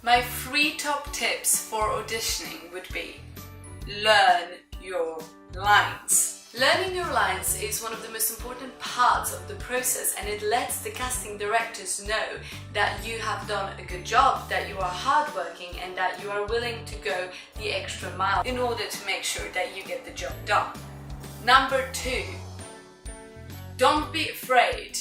My 3 top tips for auditioning would be: learn your lines. Learning your lines is one of the most important parts of the process, and it lets the casting directors know that you have done a good job, that you are hardworking, and that you are willing to go the extra mile in order to make sure that you get the job done. Number 2, don't be afraid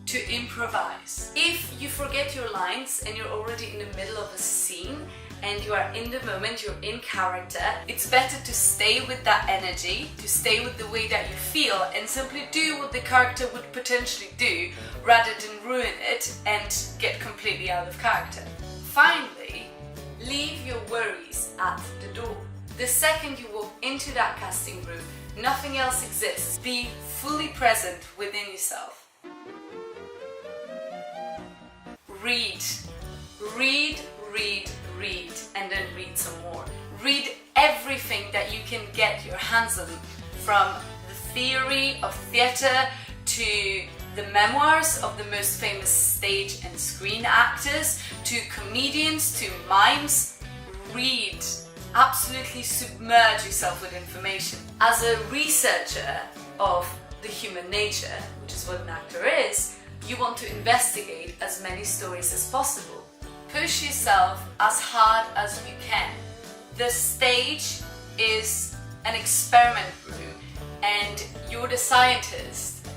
to improvise. If you forget your lines and you're already in the middle of a scene and you are in the moment, you're in character, it's better to stay with that energy, to stay with the way that you feel, and simply do what the character would potentially do rather than ruin it and get completely out of character. Finally, leave your worries at the door. The second you walk into that casting room, nothing else exists. Be fully present within yourself. Read, read, read, read, and then read some more. Read everything that you can get your hands on, from the theory of theatre to the memoirs of the most famous stage and screen actors, to comedians, to mimes. Read. Absolutely submerge yourself with information. As a researcher of the human nature, which is what an actor is, you want to investigate as many stories as possible. Push yourself as hard as you can. The stage is an experiment room and you're the scientist.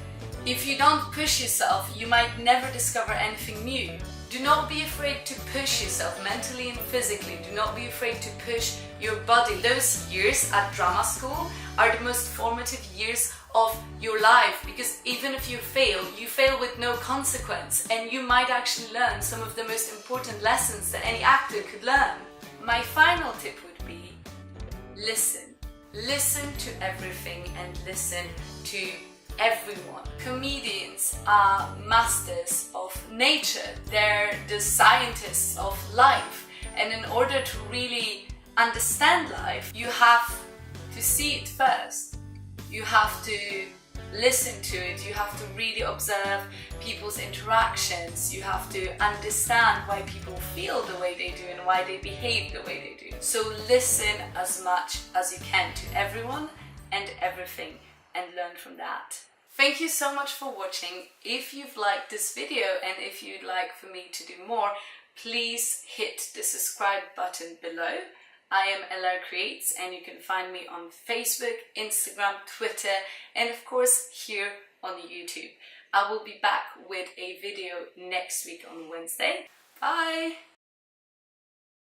If you don't push yourself, you might never discover anything new. Do not be afraid to push yourself mentally and physically. Do not be afraid to push your body. Those years at drama school are the most formative years of your life, because even if you fail with no consequence, and you might actually learn some of the most important lessons that any actor could learn. My final tip would be: listen. Listen to everything and listen to everyone. Comedians are masters of nature. They're the scientists of life. And in order to really understand life, you have to see it first. You have to listen to it. You have to really observe people's interactions. You have to understand why people feel the way they do and why they behave the way they do. So listen as much as you can to everyone and everything and learn from that. Thank you so much for watching. If you've liked this video and if you'd like for me to do more, please hit the subscribe button below. I am ElaireCreates, and you can find me on Facebook, Instagram, Twitter, and of course here on YouTube. I will be back with a video next week on Wednesday. Bye!